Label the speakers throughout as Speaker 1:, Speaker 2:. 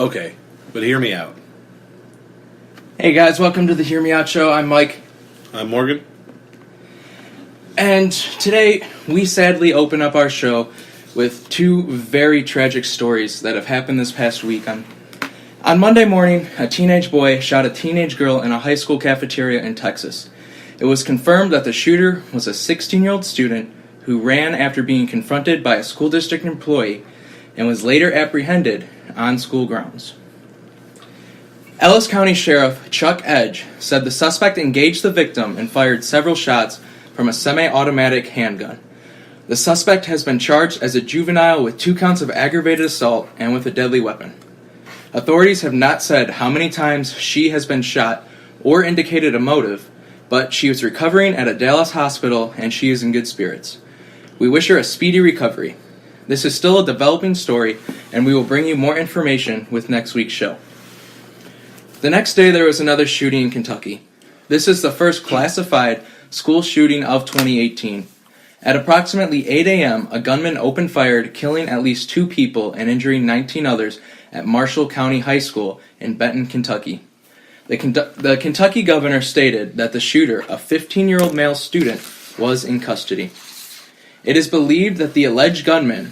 Speaker 1: Okay, but hear me out.
Speaker 2: Hey guys, welcome to the Hear Me Out Show. I'm Mike.
Speaker 1: I'm Morgan.
Speaker 2: And today we sadly open up our show with two very tragic stories that have happened this past week. On Monday morning, a teenage boy shot a teenage girl in a high school cafeteria in Texas. It was confirmed that the shooter was a 16-year-old student who ran after being confronted by a school district employee and was later apprehended on school grounds. Ellis County Sheriff Chuck Edge said the suspect engaged the victim and fired several shots from a semi-automatic handgun. The suspect has been charged as a juvenile with 2 counts of aggravated assault and with a deadly weapon. Authorities have not said how many times she has been shot or indicated a motive, but she is recovering at a Dallas hospital and she is in good spirits. We wish her a speedy recovery. This is still a developing story, and we will bring you more information with next week's show. The next day there was another shooting in Kentucky. This is the first classified school shooting of 2018. At approximately 8 a.m., a gunman opened fire, killing at least 2 people and injuring 19 others at Marshall County High School in Benton, Kentucky. The Kentucky governor stated that the shooter, a 15-year-old male student, was in custody. It is believed that the alleged gunman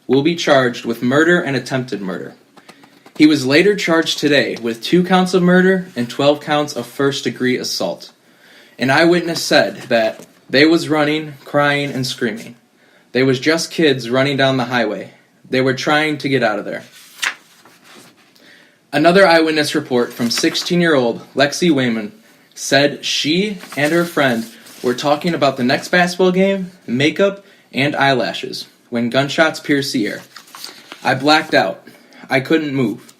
Speaker 2: will be charged with murder and attempted murder. He was later charged today with 2 counts of murder and 12 counts of first-degree assault. An eyewitness said that they was running, crying, and screaming. They was just kids running down the highway. They were trying to get out of there. Another eyewitness report from 16-year-old Lexi Wayman said she and her friend were talking about the next basketball game, makeup, and eyelashes when gunshots pierced the air. I blacked out. I couldn't move.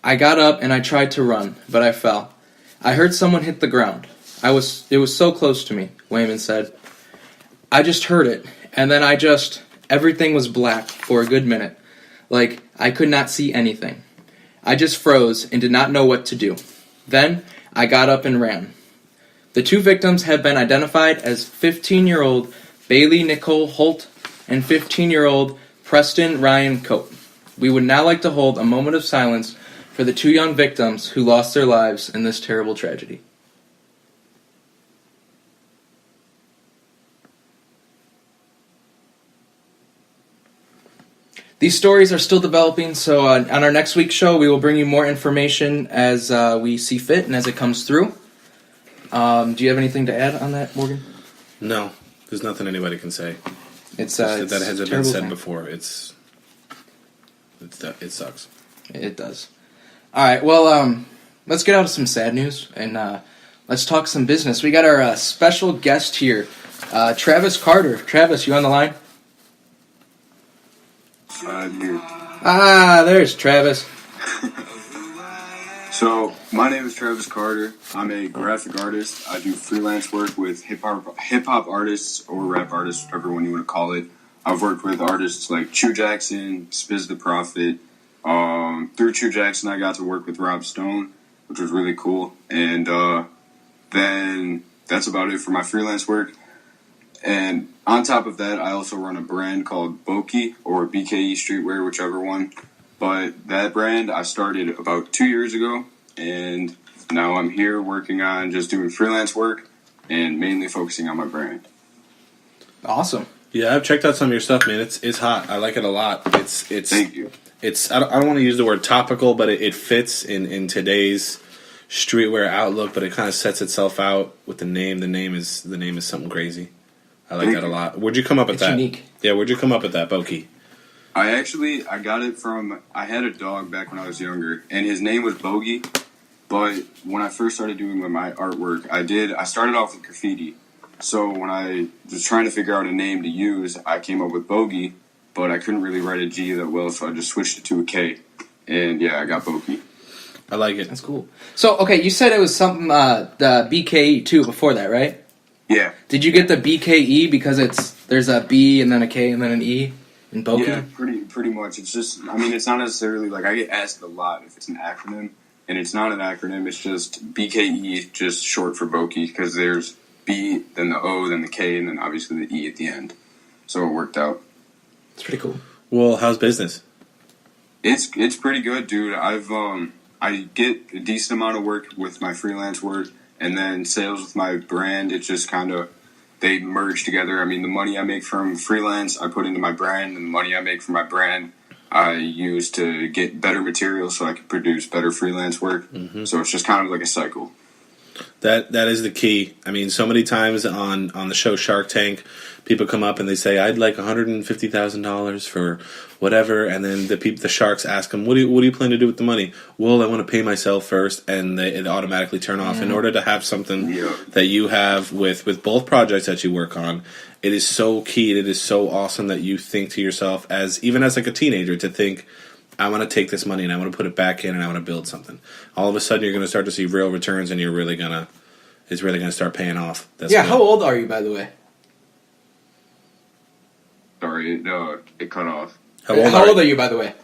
Speaker 2: I got up and I tried to run, but I fell. I heard someone hit the ground. It was so close to me, Wayman said. I just heard it, and then everything was black for a good minute. Like, I could not see anything. I just froze and did not know what to do. Then, I got up and ran. The 2 victims have been identified as 15-year-old Bailey Nicole Holt and 15-year-old Preston Ryan Cope. We would now like to hold a moment of silence for the 2 young victims who lost their lives in this terrible tragedy. These stories are still developing, so on our next week's show, we will bring you more information as we see fit and as it comes through. Do you have anything to add on that, Morgan?
Speaker 1: No, there's nothing anybody can say.
Speaker 2: It's
Speaker 1: that hasn't been said
Speaker 2: thing.
Speaker 1: before. It sucks.
Speaker 2: It does. All right, well, let's get out of some sad news and let's talk some business. We got our special guest here, Travis Carter. Travis, you on the line?
Speaker 3: I'm here.
Speaker 2: There's Travis.
Speaker 3: So, my name is Travis Carter. I'm a graphic artist. I do freelance work with hip-hop artists or rap artists, whatever one you want to call it. I've worked with artists like Chew Jackson, Spiz the Prophet. Through Chew Jackson, I got to work with Rob Stone, which was really cool. And then that's about it for my freelance work. And on top of that, I also run a brand called Boki or BKE Streetwear, whichever one. But that brand I started about 2 years ago, and now I'm here working on just doing freelance work and mainly focusing on my brand.
Speaker 2: Awesome.
Speaker 1: Yeah, I've checked out some of your stuff, man. It's hot. I like it a lot. It's
Speaker 3: Thank you.
Speaker 1: I don't want to use the word topical, but it fits in today's streetwear outlook. But it kind of sets itself out with the name. The name is something crazy. I like that a lot. Where'd you come up with that?
Speaker 2: It's unique.
Speaker 1: Yeah, where'd you come up with that, Boki?
Speaker 3: I got it from, I had a dog back when I was younger, and his name was Bogey, but when I first started doing my artwork, I started off with graffiti, so when I was trying to figure out a name to use, I came up with Bogey, but I couldn't really write a G that well, so I just switched it to a K, and yeah, I got Bogey.
Speaker 1: I like it.
Speaker 2: That's cool. So, okay, you said it was something, the BKE too before that, right?
Speaker 3: Yeah.
Speaker 2: Did you get the BKE because there's a B and then a K and then an E? In Boki?
Speaker 3: Yeah, pretty much. It's just, I mean, it's not necessarily, like, I get asked a lot if it's an acronym, and it's not an acronym, it's just BKE, just short for Boki, because there's B, then the O, then the K, and then obviously the E at the end. So it worked out.
Speaker 2: It's pretty cool.
Speaker 1: Well, how's business?
Speaker 3: It's pretty good, dude. I get a decent amount of work with my freelance work, and then sales with my brand. It just kind of they merge together. I mean, the money I make from freelance, I put into my brand, and the money I make from my brand, I use to get better materials so I can produce better freelance work.
Speaker 1: Mm-hmm.
Speaker 3: So it's just kind of like a cycle.
Speaker 1: That is the key. I mean, so many times on the show Shark Tank, people come up and they say, "I'd like $150,000 for whatever," and then the sharks ask them, "What do you plan to do with the money?" "Well, I want to pay myself first," and it automatically turn off. In order to have something that you have with both projects that you work on, it is so key. It is so awesome that you think to yourself, even as like a teenager, to think, I want to take this money and I want to put it back in and I want to build something. All of a sudden, you're going to start to see real returns, and it's really going to start paying off. That's
Speaker 2: yeah,
Speaker 1: good.
Speaker 2: how old are you, by the way?
Speaker 3: Sorry, it cut off.
Speaker 2: How old are you, by the way?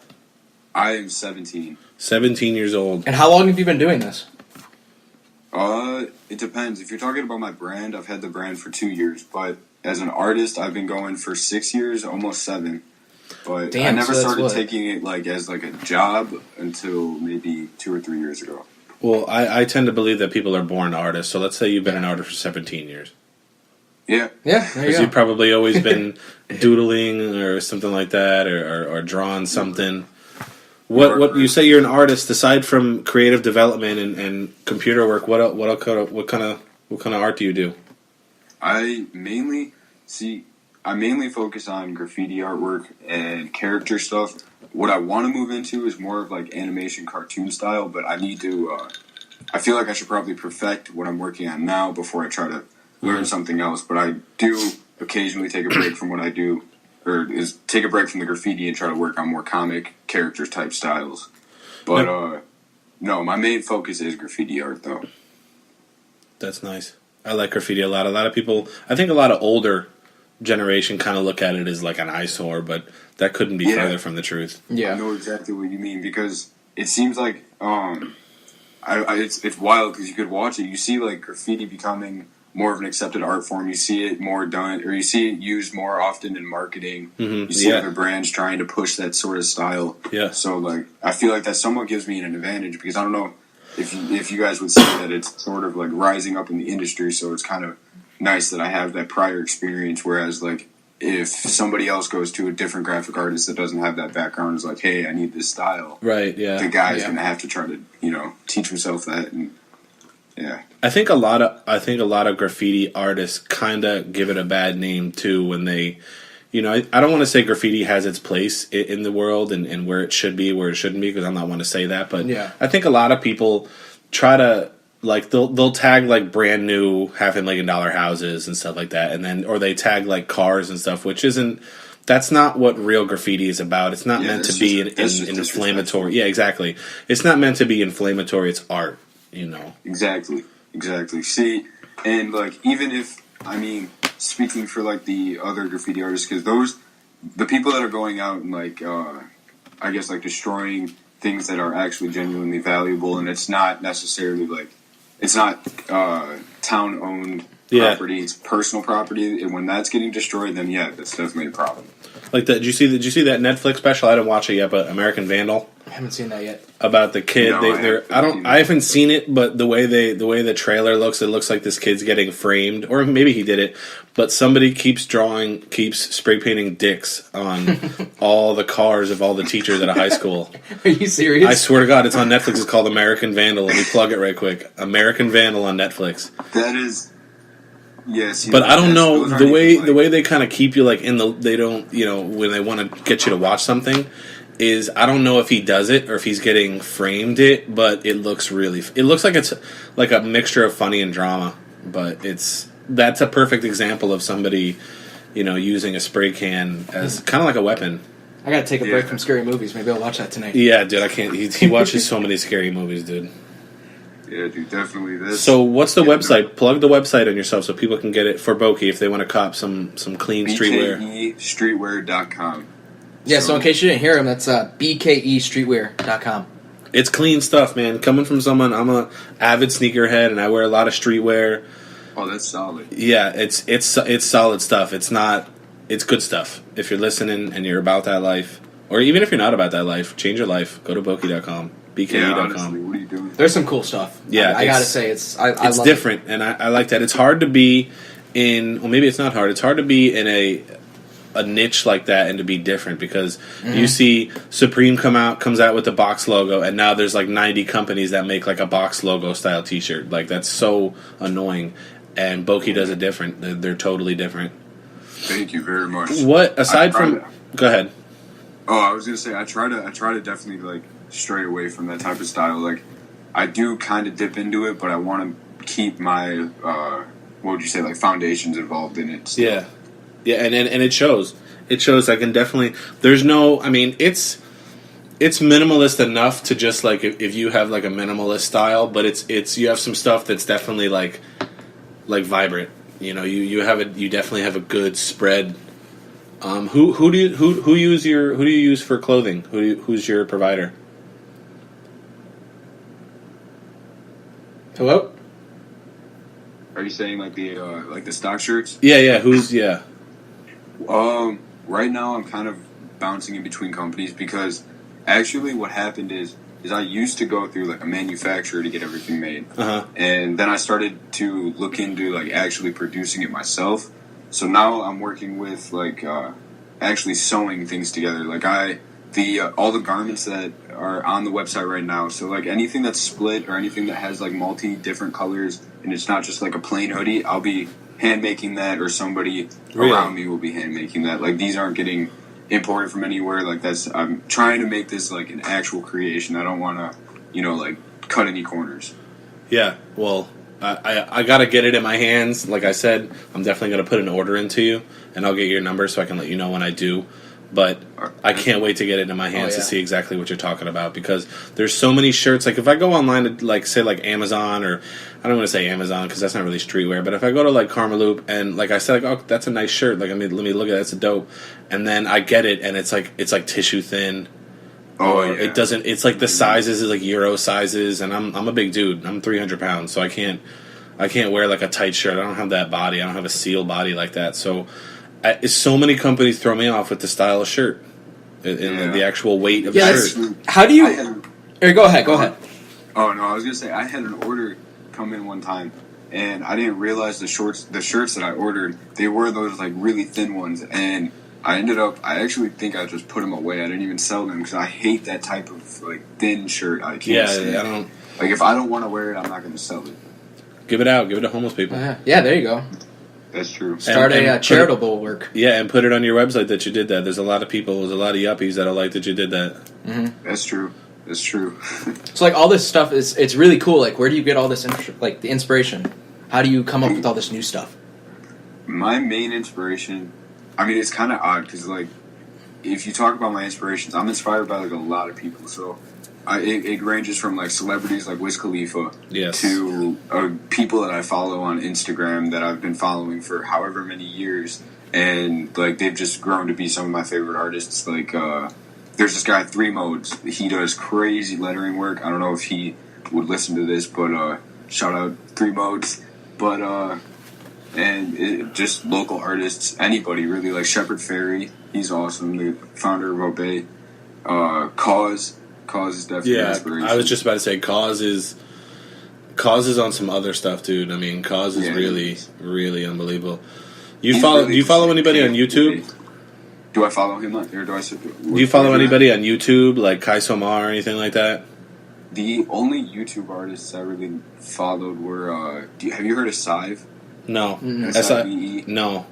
Speaker 3: I am 17.
Speaker 1: 17 years old.
Speaker 2: And how long have you been doing this?
Speaker 3: It depends. If you're talking about my brand, I've had the brand for 2 years, but as an artist, I've been going for 6 years, almost 7. But
Speaker 2: Damn,
Speaker 3: I never
Speaker 2: so that's
Speaker 3: started
Speaker 2: what?
Speaker 3: taking it as a job until maybe 2 or 3 years ago.
Speaker 1: Well, I tend to believe that people are born artists. So let's say you've been an artist for 17 years.
Speaker 3: Yeah.
Speaker 2: Yeah, there you
Speaker 1: Because
Speaker 2: go.
Speaker 1: you've probably always been doodling or something like that, or drawing something. What you say you're an artist aside from creative development and computer work? What kind of art do you do?
Speaker 3: I mainly focus on graffiti artwork and character stuff. What I want to move into is more of animation cartoon style, but I need to I feel like I should probably perfect what I'm working on now before I try to learn something else. But I do occasionally take a break from what I do, take a break from the graffiti and try to work on more comic characters type styles. But no, my main focus is graffiti art though.
Speaker 1: That's nice. I like graffiti a lot. A lot of people, I think a lot of older generation kind of look at it as like an eyesore, but that couldn't be further from the truth.
Speaker 2: Yeah.
Speaker 3: I know exactly what you mean because it seems like it's wild because you could watch it. You see graffiti becoming more of an accepted art form. You see it more done, or you see it used more often in marketing.
Speaker 1: Mm-hmm.
Speaker 3: You see other brands trying to push that sort of style.
Speaker 1: Yeah.
Speaker 3: So I feel like that somewhat gives me an advantage because I don't know if you guys would say that it's sort of rising up in the industry. So it's kind of nice that I have that prior experience. Whereas if somebody else goes to a different graphic artist that doesn't have that background, is like, hey, I need this style.
Speaker 1: Right. Yeah.
Speaker 3: The guy's gonna have to try to teach himself that. And yeah.
Speaker 1: I think a lot of graffiti artists kind of give it a bad name too when they, I don't want to say graffiti has its place in the world and where it should be, where it shouldn't be, because I'm not want to say that, but
Speaker 2: Yeah.
Speaker 1: I think a lot of people try to they'll tag brand new $500,000 houses and stuff like that, and then or they tag cars and stuff, which isn't. That's not what real graffiti is about. It's not meant to be an inflammatory. Yeah, exactly. It's not meant to be inflammatory. It's art.
Speaker 3: Exactly. See, and even if speaking for the other graffiti artists, because the people that are going out and I guess destroying things that are actually genuinely valuable, and it's not necessarily it's not town owned property, it's personal property, and when that's getting destroyed, then yeah, that's definitely a problem.
Speaker 1: Did you see that Netflix special? I didn't watch it yet, but American Vandal.
Speaker 2: I haven't seen that yet.
Speaker 1: About the kid,
Speaker 3: No,
Speaker 1: I haven't seen it, but the way the trailer looks, it looks like this kid's getting framed, or maybe he did it, but somebody keeps spray painting dicks on all the cars of all the teachers at a high school.
Speaker 2: Are you serious?
Speaker 1: I swear to God, it's on Netflix. It's called American Vandal. Let me plug it right quick. American Vandal on Netflix.
Speaker 3: That is. Yes,
Speaker 1: but I don't know the way they kind of keep you they don't when they want to get you to watch something is I don't know if he does it or if he's getting framed it, but it looks like it's like a mixture of funny and drama, but that's a perfect example of somebody using a spray can as kind of like a weapon.
Speaker 2: I gotta take a break from scary movies. Maybe I'll watch that tonight.
Speaker 1: Yeah, dude, I can't. He watches so many scary movies, dude.
Speaker 3: Yeah, dude, definitely.
Speaker 1: So what's the website? Plug the website on yourself so people can get it for Boki if they want to cop some clean streetwear.
Speaker 3: BKEstreetwear.com.
Speaker 2: Yeah, so in case you didn't hear him, that's bkestreetwear.com.
Speaker 1: It's clean stuff, man. Coming from someone, I'm a avid sneakerhead and I wear a lot of streetwear.
Speaker 3: Oh, that's solid.
Speaker 1: Yeah, it's solid stuff. It's good stuff. If you're listening and you're about that life, Or even if you're not about that life, change your life. Go to Boki.com,
Speaker 3: Yeah,
Speaker 1: BKE.com.
Speaker 3: honestly, what are you doing?
Speaker 2: There's some cool stuff.
Speaker 1: Yeah,
Speaker 2: I gotta
Speaker 1: it's-
Speaker 2: say
Speaker 1: It's
Speaker 2: I love
Speaker 1: different, and I like that. It's hard to be well, maybe it's not hard. It's hard to be in a niche like that and to be different because you see Supreme comes out with the box logo, and now there's like 90 companies that make like a box logo style T-shirt. Like that's so annoying. And Boki does it different. They're totally different.
Speaker 3: Thank you very much.
Speaker 1: What aside
Speaker 3: I
Speaker 1: from?
Speaker 3: tried
Speaker 1: Go ahead.
Speaker 3: Oh, I was gonna say I try to definitely like stray away from that type of style. Like I do kind of dip into it, but I want to keep my what would you say, like foundations involved in it. So,
Speaker 1: Yeah, and it shows. It shows. I can definitely. There's no. I mean, it's minimalist enough to just like if you have like a minimalist style, but it's you have some stuff that's definitely like vibrant. You know, you definitely have a good spread. Who do you use for clothing? Who's your provider?
Speaker 2: Hello?
Speaker 3: Are you saying like the stock shirts?
Speaker 1: Yeah.
Speaker 3: Right now I'm kind of bouncing in between companies because actually what happened is I used to go through like a manufacturer to get everything made.
Speaker 1: Uh-huh.
Speaker 3: And then I started to look into like actually producing it myself. So now I'm working with like actually sewing things together. Like all the garments that are on the website right now. So like anything that's split or anything that has like multi different colors and it's not just like a plain hoodie, I'll be hand making that, or somebody
Speaker 1: Really?
Speaker 3: around me will be hand making that. Like these aren't getting imported from anywhere. Like I'm trying to make this like an actual creation. I don't want to, like cut any corners.
Speaker 1: Yeah. Well, I gotta get it in my hands. Like I said, I'm definitely gonna put an order into you, and I'll get your number so I can let you know when I do. But I can't wait to get it in my hands to see exactly what you're talking about because there's so many shirts. Like if I go online to like say like Amazon, or I don't want to say Amazon because that's not really streetwear. But if I go to like Karmaloop and like I said, like, oh, that's a nice shirt. Like let me look at it. That's a dope. And then I get it and it's like tissue thin.
Speaker 3: Oh,
Speaker 1: Or
Speaker 3: yeah.
Speaker 1: it doesn't. It's like the sizes is like Euro sizes, and I'm a big dude. I'm 300 pounds, so I can't wear like a tight shirt. I don't have that body. I don't have a seal body like that. So, so many companies throw me off with the style of shirt and the actual weight of the
Speaker 2: that's-
Speaker 1: shirt.
Speaker 2: How do you
Speaker 3: I had-
Speaker 2: Or go ahead.
Speaker 3: Oh no, I was gonna say I had an order come in one time, and I didn't realize the shirts that I ordered, they were those like really thin ones, and I actually think I just put them away. I didn't even sell them because I hate that type of like thin shirt. I can't.
Speaker 1: Yeah,
Speaker 3: stand
Speaker 1: I
Speaker 3: it.
Speaker 1: don't.
Speaker 3: Like if I don't want to wear it, I'm not gonna sell it.
Speaker 1: Give it out. Give it to homeless people.
Speaker 2: Yeah, there you go.
Speaker 3: That's true.
Speaker 2: Start
Speaker 1: And
Speaker 2: a
Speaker 1: put
Speaker 2: charitable work.
Speaker 1: Yeah, and put it on your website that you did that. There's a lot of yuppies that'll like that you did that.
Speaker 3: That's true. That's true.
Speaker 2: So like all this stuff it's really cool. Like where do you get all this the inspiration? How do you come up with all this new stuff?
Speaker 3: My main inspiration, I mean, it's kind of odd because like if you talk about my inspirations, I'm inspired by like a lot of people. So it ranges from like celebrities like Wiz Khalifa
Speaker 1: Yes.
Speaker 3: to people that I follow on Instagram that I've been following for however many years, and like they've just grown to be some of my favorite artists. Like there's this guy 3 Modes. He does crazy lettering work. I don't know if he would listen to this, but shout out 3 Modes. But just local artists, anybody really, like Shepard Fairey. He's awesome. The founder of Obey. Cause is definitely an
Speaker 1: Yeah,
Speaker 3: inspiration.
Speaker 1: I was just about to say Cause is on some other stuff, dude. I mean, Cause is
Speaker 3: Yeah,
Speaker 1: really,
Speaker 3: he
Speaker 1: really unbelievable. Do
Speaker 3: He's
Speaker 1: you
Speaker 3: really
Speaker 1: follow
Speaker 3: just,
Speaker 1: anybody on
Speaker 3: like,
Speaker 1: YouTube?
Speaker 3: Do I follow him or do I?
Speaker 1: Do you follow anybody on YouTube like Kai Somar or anything like that?
Speaker 3: The only YouTube artists I really followed were. Have you heard of Sive?
Speaker 1: No.
Speaker 3: SIVE?
Speaker 1: No.